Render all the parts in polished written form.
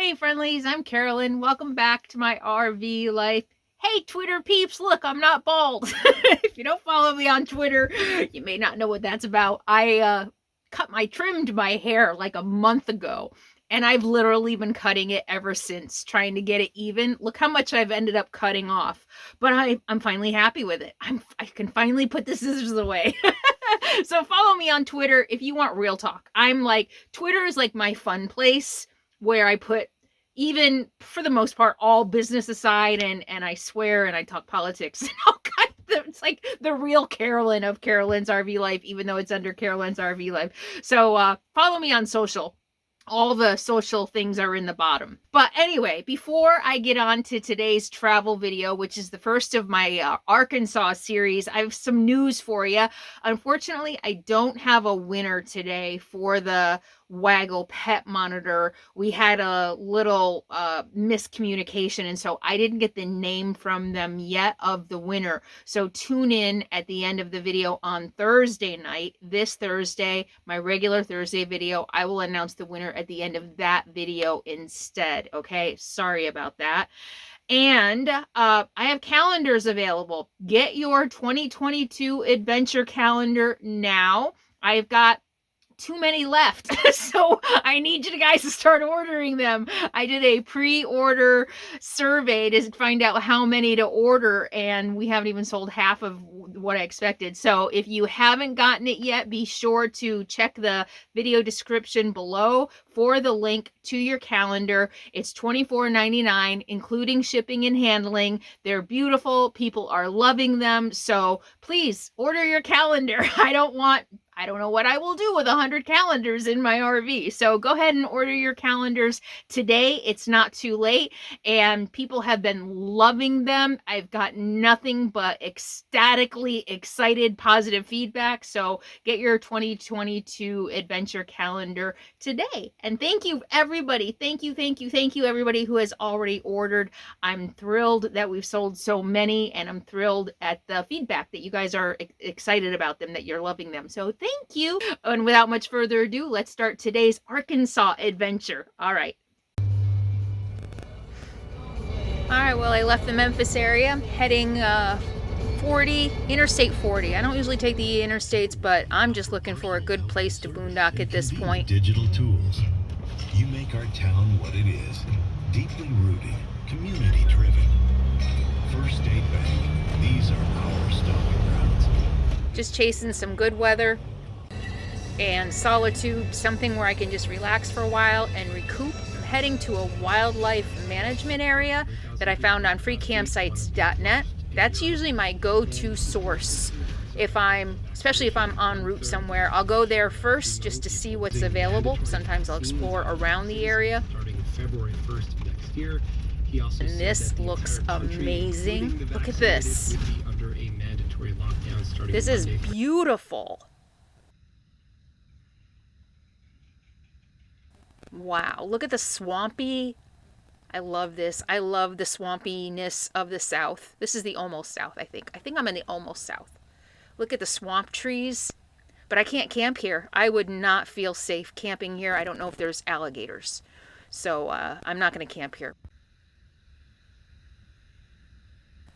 Hey friendlies, I'm Carolyn. Welcome back to my RV life. Hey Twitter peeps, look, I'm not bald. If you don't follow me on Twitter, you may not know what that's about. I trimmed my hair like a month ago, and I've literally been cutting it ever since, trying to get it even. Look how much I've ended up cutting off, but I'm finally happy with it. I can finally put the scissors away. So follow me on Twitter if you want real talk. Twitter is like my fun place where I put, even for the most part, all business aside, and I swear and I talk politics and all kinds of, it's like the real Carolyn of Carolyn's RV Life, even though it's under Carolyn's RV Life. So follow me on social. All the social things are in the bottom. But anyway, before I get on to today's travel video, which is the first of my Arkansas series, I have some news for you. Unfortunately, I don't have a winner today for the Waggle pet monitor. We had a little miscommunication, and so I didn't get the name from them yet of the winner. So tune in at the end of the video on Thursday night. This Thursday, my regular Thursday video, I will announce the winner at the end of that video instead. Okay, sorry about that. And I have calendars available. Get your 2022 adventure calendar now. I've got too many left, so I need you guys to start ordering them. I did a pre-order survey to find out how many to order, and we haven't even sold half of what I expected. So if you haven't gotten it yet, be sure to check the video description below for the link to your calendar. It's $24.99, including shipping and handling. They're beautiful. People are loving them. So please order your calendar. I don't know what I will do with 100 calendars in my RV. So go ahead and order your calendars today. It's not too late, and people have been loving them. I've got nothing but ecstatically excited, positive feedback. So get your 2022 adventure calendar today. And thank you, everybody. Thank you, everybody who has already ordered. I'm thrilled that we've sold so many, and I'm thrilled at the feedback that you guys are excited about them, that you're loving them. So thank you. And without much further ado, let's start today's Arkansas adventure. All right. Well, I left the Memphis area, heading Interstate 40. I don't usually take the interstates, but I'm just looking for a good place to boondock at this point. Digital tools. You make our town what it is. Deeply rooted, community driven. First State Bank. These are our stomping grounds. Just chasing some good weather and solitude, something where I can just relax for a while and recoup. I'm heading to a wildlife management area that I found on freecampsites.net. That's usually my go-to source. Especially if I'm en route somewhere, I'll go there first just to see what's available. Sometimes I'll explore around the area. And this looks amazing. Look at this. This is beautiful. Wow, look at the swampy. I love this. I love the swampiness of the South. This is the almost South, I think. I think I'm in the almost South. Look at the swamp trees. But I can't camp here. I would not feel safe camping here. I don't know if there's alligators. So I'm not going to camp here.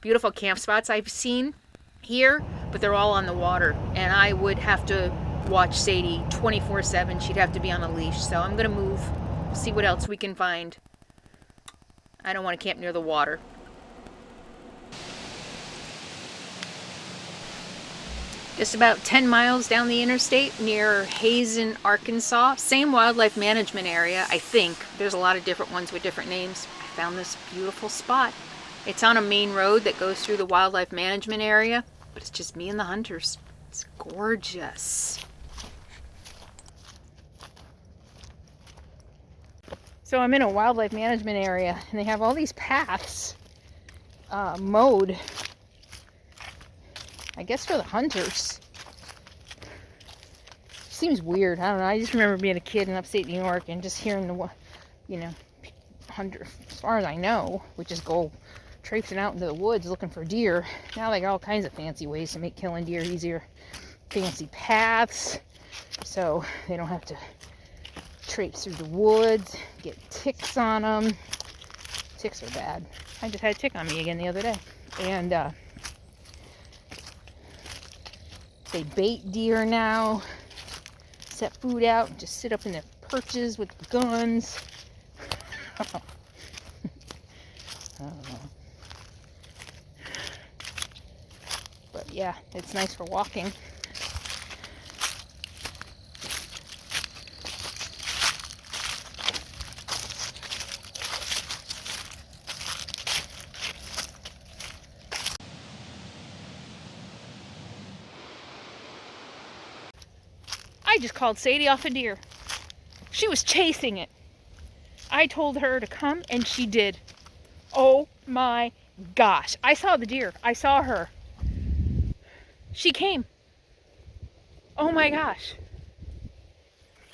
Beautiful camp spots I've seen here, but they're all on the water. And I would have to watch Sadie 24/7. She'd have to be on a leash. So I'm going to move, see what else we can find. I don't want to camp near the water. Just about 10 miles down the interstate near Hazen, Arkansas. Same wildlife management area, I think. There's a lot of different ones with different names. I found this beautiful spot. It's on a main road that goes through the wildlife management area, but it's just me and the hunters. It's gorgeous. So I'm in a wildlife management area, and they have all these paths mowed, I guess, for the hunters. Seems weird. I don't know. I just remember being a kid in upstate New York and just hearing the, hunter, as far as I know, would just go traipsing out into the woods looking for deer. Now they got all kinds of fancy ways to make killing deer easier. Fancy paths, so they don't have to traipse through the woods, get ticks on them. Ticks are bad. I just had a tick on me again the other day. And they bait deer now, set food out, just sit up in their perches with guns. I don't know. But yeah, it's nice for walking. I just called Sadie off a deer. She was chasing it. I told her to come and she did. Oh my gosh. I saw the deer. I saw her. She came. Oh my gosh.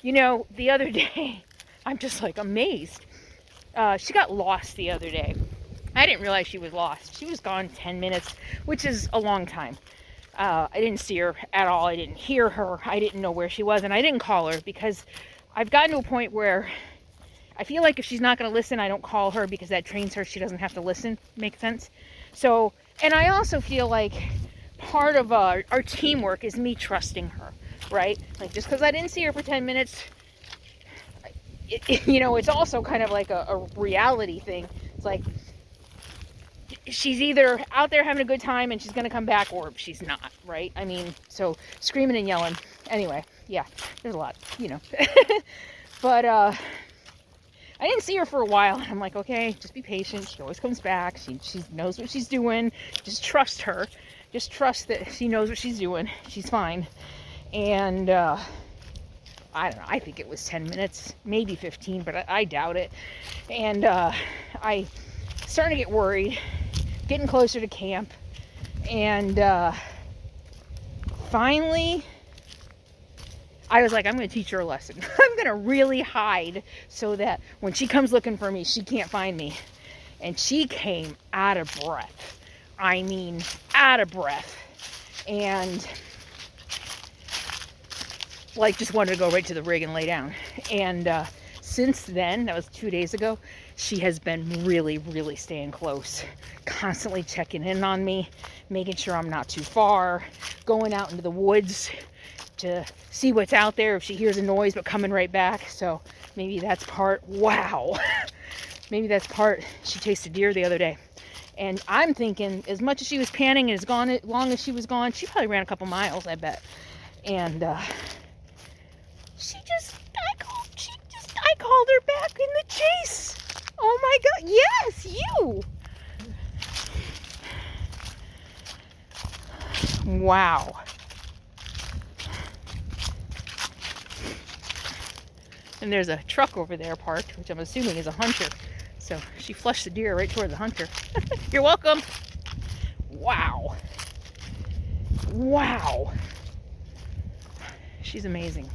You know, the other day, I'm just like amazed. She got lost the other day. I didn't realize she was lost. She was gone 10 minutes, which is a long time. I didn't see her at all. I didn't hear her. I didn't know where she was, and I didn't call her because I've gotten to a point where I feel like if she's not going to listen, I don't call her because that trains her. She doesn't have to listen. Makes sense? So, and I also feel like part of our teamwork is me trusting her, right? Like, just because I didn't see her for 10 minutes, you know, it's also kind of like a reality thing. It's like, she's either out there having a good time and she's going to come back, or she's not, right? I mean, so screaming and yelling. Anyway, yeah, there's a lot, you know. But I didn't see her for a while. I'm like, okay, just be patient. She always comes back. She knows what she's doing. Just trust her. Just trust that she knows what she's doing. She's fine. And I don't know. I think it was 10 minutes, maybe 15, but I doubt it. And I starting to get worried, getting closer to camp, and finally I was like, I'm going to teach her a lesson. I'm going to really hide so that when she comes looking for me, she can't find me. And she came out of breath. I mean, out of breath. And like just wanted to go right to the rig and lay down. And since then, that was 2 days ago, she has been really, really staying close, constantly checking in on me, making sure I'm not too far, going out into the woods to see what's out there if she hears a noise, but coming right back. So maybe that's part, wow, maybe that's part, she chased a deer the other day. And I'm thinking, as much as she was panning and as long as she was gone, she probably ran a couple miles, I bet. And I called her back in the chase. Oh my God, yes, you. Wow. And there's a truck over there parked, which I'm assuming is a hunter. So she flushed the deer right toward the hunter. You're welcome. Wow. Wow. She's amazing.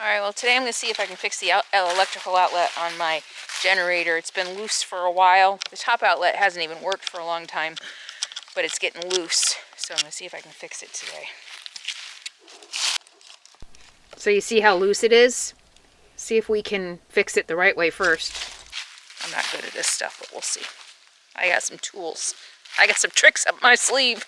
Alright, well today I'm going to see if I can fix the electrical outlet on my generator. It's been loose for a while. The top outlet hasn't even worked for a long time, but it's getting loose. So I'm going to see if I can fix it today. So you see how loose it is? See if we can fix it the right way first. I'm not good at this stuff, but we'll see. I got some tools. I got some tricks up my sleeve.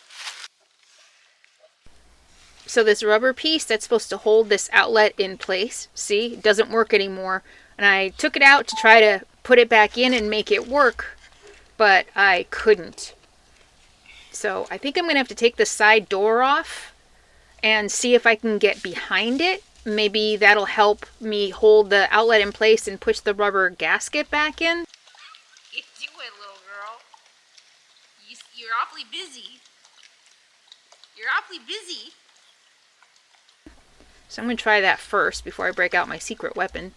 So this rubber piece that's supposed to hold this outlet in place, see, it doesn't work anymore. And I took it out to try to put it back in and make it work, but I couldn't. So I think I'm going to have to take the side door off and see if I can get behind it. Maybe that'll help me hold the outlet in place and push the rubber gasket back in. You do it, little girl. You're awfully busy. You're awfully busy. So I'm going to try that first before I break out my secret weapon.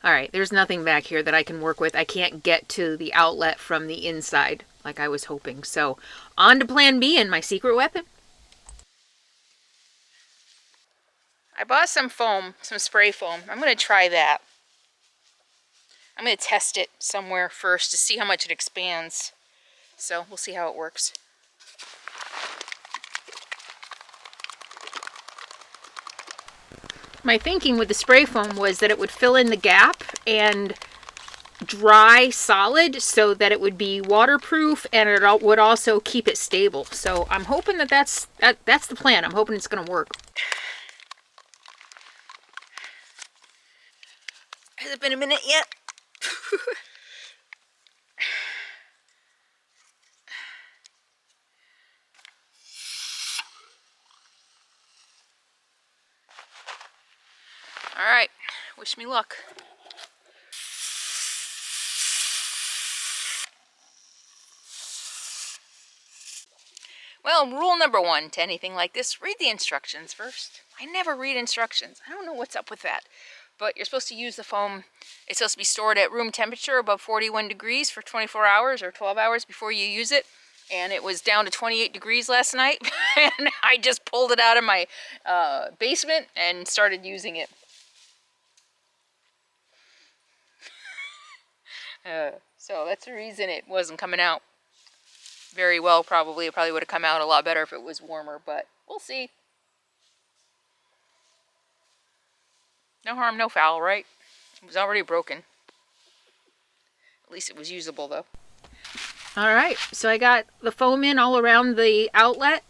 Alright, there's nothing back here that I can work with. I can't get to the outlet from the inside like I was hoping. So, on to plan B and my secret weapon. I bought some foam, some spray foam. I'm going to try that. I'm going to test it somewhere first to see how much it expands. So, we'll see how it works. My thinking with the spray foam was that it would fill in the gap and dry solid so that it would be waterproof, and it would also keep it stable. So I'm hoping that that's the plan. I'm hoping it's going to work. Has it been a minute yet? All right, wish me luck. Well, rule number 1 to anything like this, read the instructions first. I never read instructions. I don't know what's up with that. But you're supposed to use the foam. It's supposed to be stored at room temperature above 41 degrees for 24 hours or 12 hours before you use it. And it was down to 28 degrees last night. And I just pulled it out of my basement and started using it. So that's the reason it wasn't coming out very well, probably. It probably would have come out a lot better if it was warmer, but we'll see. No harm, no foul, right? It was already broken. At least it was usable, though. Alright, so I got the foam in all around the outlet.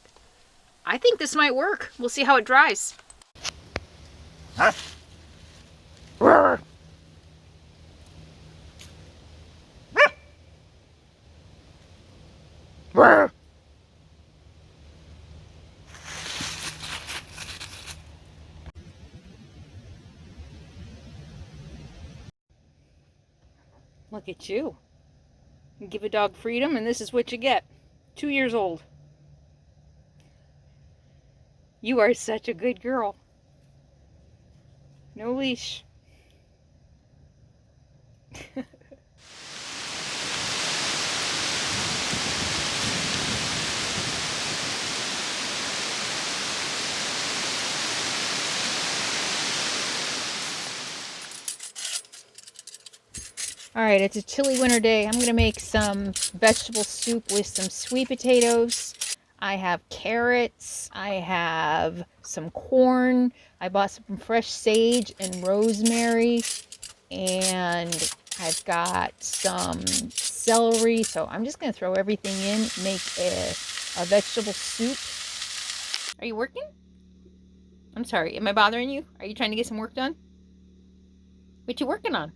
I think this might work. We'll see how it dries. Huh? Look at you. You give a dog freedom, and this is what you get. 2 years old. You are such a good girl. No leash. Alright, it's a chilly winter day. I'm going to make some vegetable soup with some sweet potatoes. I have carrots. I have some corn. I bought some fresh sage and rosemary. And I've got some celery. So I'm just going to throw everything in, make a vegetable soup. Are you working? I'm sorry, am I bothering you? Are you trying to get some work done? What you working on?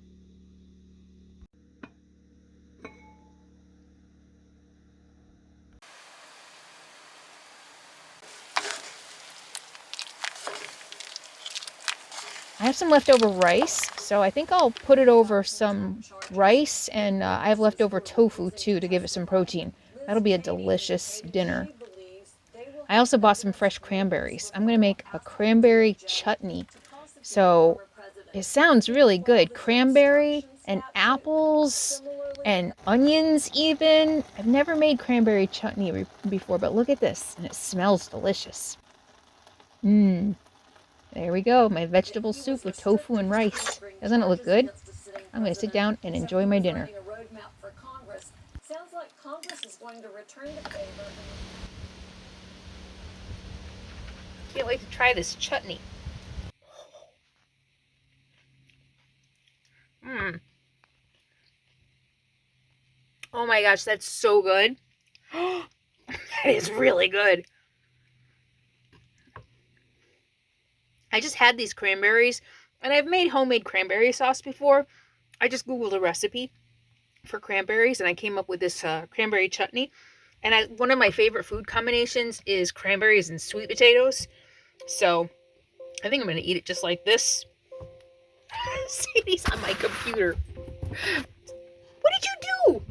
I have some leftover rice, so I think I'll put it over some rice, and I have leftover tofu too to give it some protein. That'll be a delicious dinner. I also bought some fresh cranberries. I'm going to make a cranberry chutney. So it sounds really good. Cranberry and apples and onions even. I've never made cranberry chutney before, but look at this, and it smells delicious. There we go, my vegetable soup with tofu and rice. Doesn't it look good? I'm going to sit down and enjoy my dinner. Sounds like Congress is going to return the favor. Can't wait to try this chutney. Oh my gosh, that's so good. That is really good. I just had these cranberries, and I've made homemade cranberry sauce before. I just Googled a recipe for cranberries, and I came up with this cranberry chutney. And one of my favorite food combinations is cranberries and sweet potatoes. So I think I'm going to eat it just like this. Sadie's on my computer. What did you do?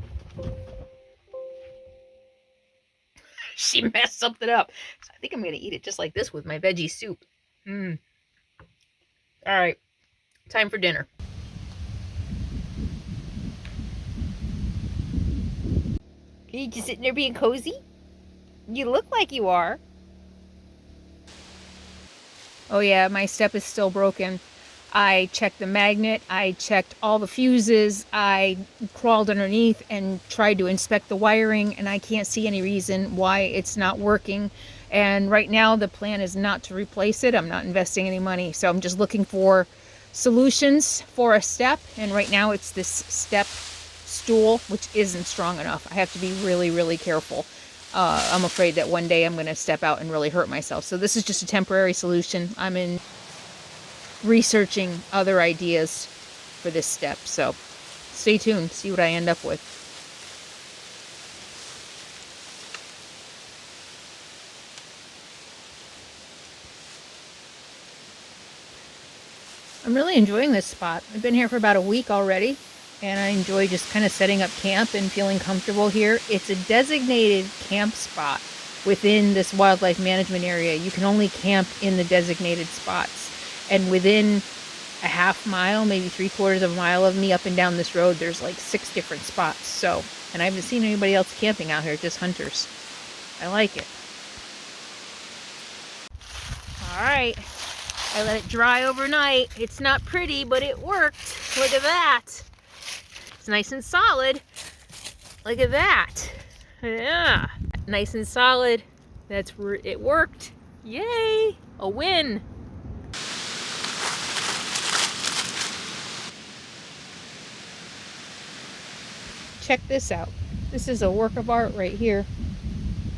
She messed something up. So I think I'm going to eat it just like this with my veggie soup. All right, time for dinner. Are you just sitting there being cozy? You look like you are. Oh yeah, my step is still broken. I checked the magnet, I checked all the fuses, I crawled underneath and tried to inspect the wiring, and I can't see any reason why it's not working. And right now the plan is not to replace it. I'm not investing any money, so I'm just looking for solutions for a step, and right now it's this step stool, which isn't strong enough. I have to be really, really careful. I'm afraid that one day I'm going to step out and really hurt myself. So this is just a temporary solution. I'm in researching other ideas for this step. So stay tuned, see what I end up with. I'm really enjoying this spot. I've been here for about a week already, and I enjoy just kind of setting up camp and feeling comfortable here. It's a designated camp spot within this wildlife management area. You can only camp in the designated spots. And within a half mile, maybe 3/4 of a mile of me up and down this road, there's like 6 different spots. So, and I haven't seen anybody else camping out here, just hunters. I like it. All right. I let it dry overnight. It's not pretty, but it worked. Look at that. It's nice and solid. Look at that. Yeah. Nice and solid. It worked. Yay. A win. Check this out. This is a work of art right here.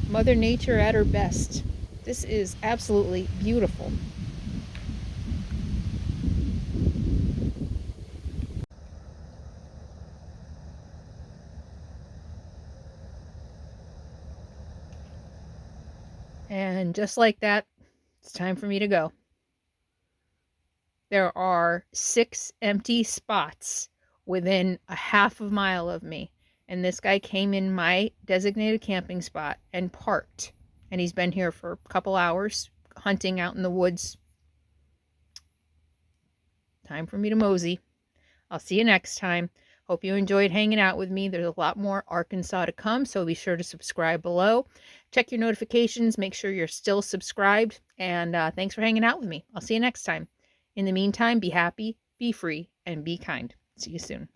Mother Nature at her best. This is absolutely beautiful. And just like that, it's time for me to go. There are 6 empty spots within a half a mile of me. And this guy came in my designated camping spot and parked. And he's been here for a couple hours hunting out in the woods. Time for me to mosey. I'll see you next time. Hope you enjoyed hanging out with me. There's a lot more Arkansas to come, so be sure to subscribe below. Check your notifications. Make sure you're still subscribed. And thanks for hanging out with me. I'll see you next time. In the meantime, be happy, be free, and be kind. See you soon.